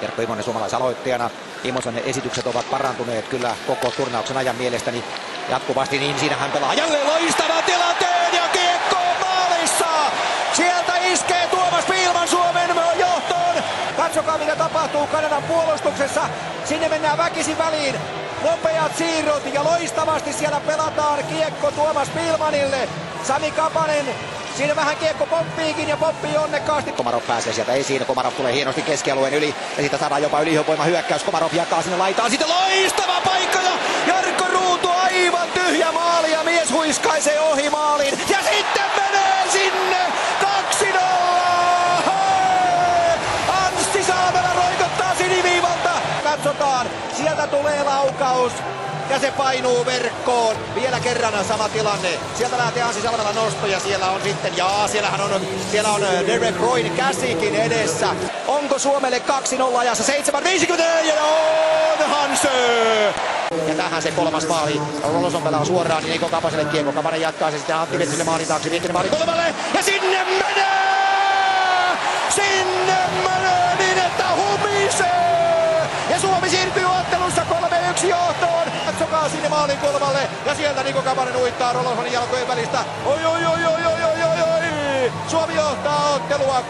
Jarkko Immonen suomalaisaloittajana. Immosen esitykset ovat parantuneet kyllä koko turnauksen ajan mielestäni jatkuvasti, niin siinä hän pelaa jälleen loistavan tilanteen ja kiekko maalissa! Sieltä iskee Tuomas Pihlman Suomen johtoon. Katsokaa mitä tapahtuu Kanadan puolustuksessa. Sinne mennään väkisin väliin. Nopeat siirrot ja loistavasti siellä pelataan kiekko Tuomas Pihlmanille. Sami Kapanen. Siinä vähän kiekko pomppiikin ja pomppii onnekkaasti. Komarov pääsee sieltä esiin. Komarov tulee hienosti keskialueen yli. Ja siitä saadaan jopa ylivoima hyökkäys. Komarov jakaa sinne laitaan. Sitten loistava paikka ja Jarkko Ruutu aivan tyhjä maali ja mies huiskaisee ohi maalin. Ja sitten menee sinne 2-0. Anssi Salmela roikottaa siniviivalta. Katsotaan. Sieltä tulee laukaus. Ja se painuu verkkoon. Vielä kerran sama tilanne. Sieltä lähtee Anssi Salmela nosto ja siellä on sitten, siellä on Derek Royn käsikin edessä. Onko Suomelle 2-0 ajassa 7.50 ja on Hansö! Ja tähän se kolmas maali. Roloson pelaa suoraan, niin Niko Kapaselle kiekko. Kapanen jatkaa se sitten Antti Vetsille maalin taakse. Viikkinen maali kolmalle ja sinne menee! Sinne menee niin, että humisee! Ja Suomi siirtyy ottelussa 3-1 johtoon. Katsokaa sinne maalin kulmalle ja sieltä Niko Kapanen uittaa Rolosonin jalkojen välistä. Oi. Suomi johtaa ottelua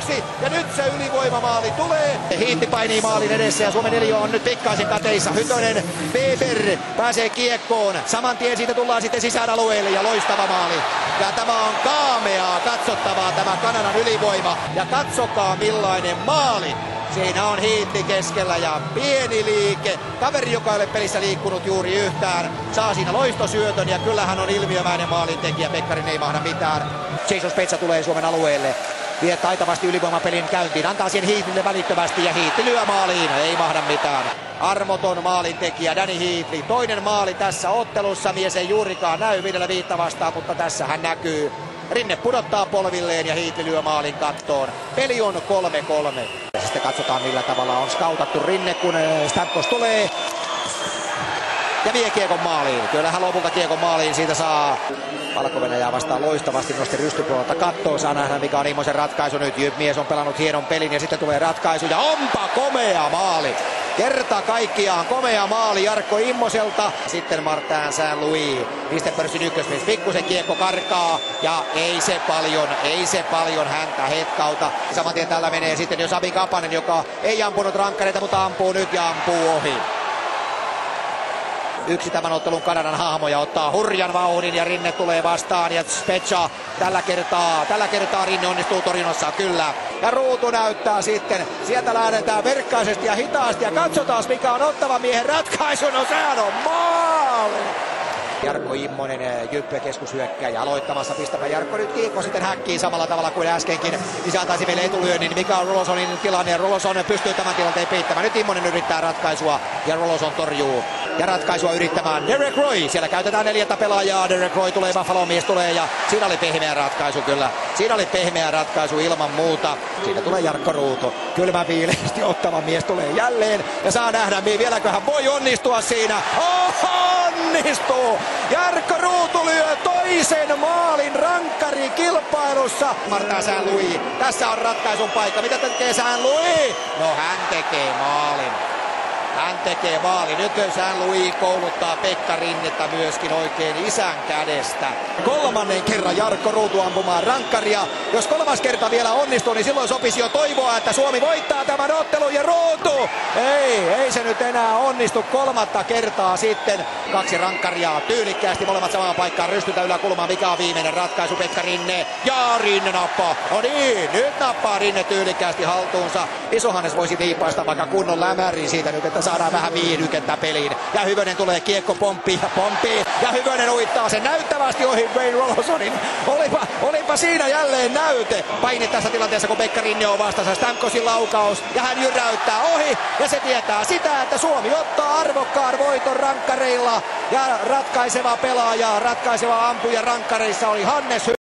3-1 ja nyt se ylivoimamaali tulee. Hiitti painii maalin edessä ja Suomen neliö on nyt pikkaisen kateissa. Hytönen, Weber pääsee kiekkoon. Saman tien siitä tullaan sitten sisään alueelle ja loistava maali. Ja tämä on kaameaa katsottavaa tämä Kanadan ylivoima. Ja katsokaa millainen maali. Siinä on Hiitti keskellä ja pieni liike. Kaveri, joka ei ole pelissä liikkunut juuri yhtään, saa siinä loistosyötön ja kyllähän on ilmiömäinen maalintekijä. Pekkarin ei mahda mitään. Jason Spezza tulee Suomen alueelle. Vie taitavasti ylivoimapelin käyntiin. Antaa siihen Hiitille välittömästi ja Hiitti lyö maaliin. Ei mahda mitään. Armoton maalintekijä Danny Heatley. Toinen maali tässä ottelussa. Mies ei juurikaan näy 5-5 vastaan, mutta tässä hän näkyy. Rinne pudottaa polvilleen ja Heatley lyö maalin kattoon. Peli on 3-3. Sitten katsotaan millä tavalla on skautattu Rinne, kun Stamkos tulee. Ja vie kiekon maaliin. Kyllähän lopulta kiekon maaliin siitä saa. Valko-Venäjää vastaan loistavasti nosti rystypuolelta kattoon. Saa nähdä mikä on Immosen ratkaisu nyt. Mies on pelannut hienon pelin ja sitten tulee ratkaisu. Ja onpa komea maali. Kerta kaikkiaan komea maali Jarkko Immoselta. Sitten Martin Saint-Louis. Pistepörssin ykkösmies. Pikkusen kiekko karkaa. Ja ei se paljon häntä hetkauta. Saman tien tällä menee sitten jo Sami Kapanen, joka ei ampunut rankkareita, mutta ampuu nyt ja ampuu ohi. Yksi tämän ottelun Kanadan hahmoja ottaa hurjan vauhdin ja Rinne tulee vastaan ja Spezza tällä kertaa Rinne onnistuu torjunnassa kyllä. Ja Ruutu näyttää sitten, sieltä lähdetään verkkaisesti ja hitaasti ja katsotaan mikä on ottavan miehen ratkaisu, no sehän on maali! Jarkko Immonen, Jyppe keskushyökkäjä aloittamassa, pistämä Jarkko nyt kiekko sitten häkkiin samalla tavalla kuin äskenkin. Niin se antaisi meille etulyönnin, mikä on Rolosonin tilanne. Roloson pystyy tämän tilanteen peittämään. Nyt Immonen yrittää ratkaisua ja Roloson torjuu. Ja ratkaisua yrittämään Derek Roy. Siellä käytetään 4 pelaajaa. Derek Roy tulee, Buffalo mies tulee ja siinä oli pehmeä ratkaisu kyllä. Siinä oli pehmeä ratkaisu ilman muuta. Siitä tulee Jarkko Ruutu. Kylmä viileästi ottava mies tulee jälleen. Ja saa nähdä, vieläkö hän voi onnistua siinä. Onnistuu! Jarkko Ruutu lyö toisen maalin rankkarikilpailussa. Martin Saint-Louis. Tässä on ratkaisun paikka. Mitä tekee Saint-Louis? No hän tekee maalin. Nyt Saint-Louis kouluttaa Pekka Rinnettä myöskin oikein isän kädestä. Kolmannen kerran Jarkko Ruutu ampumaan rankkaria. Jos kolmas kerta vielä onnistuu, niin silloin sopisi jo toivoa, että Suomi voittaa tämän ottelun ja Ruutu! Ei se nyt enää onnistu kolmatta kertaa sitten. 2 rankkaria tyylikkäästi molemmat samaan paikkaan rystytä yläkulmaan. Mikä on viimeinen ratkaisu? Pekka Rinne ja Rinne nappaa. No niin, nyt nappaa Rinne tyylikkäästi haltuunsa. Isohannes voisi viipaista vaikka kunnon lämärin siitä nyt, että saadaan vähän viihdykettä peliin. Ja Hyvönen tulee kiekko pomppii ja Hyvönen uittaa sen näyttävästi ohi Wayne Rolosonin. Olipa siinä jälleen näyte. Paine tässä tilanteessa, kun Pekka Rinne on vastassa. Stamkosin laukaus ja hän jyräyttää ohi. Ja se tietää sitä, että Suomi ottaa arvokkaan voiton rankkareilla. Ja ratkaiseva pelaaja, ratkaiseva ampuja rankkareissa oli Hannes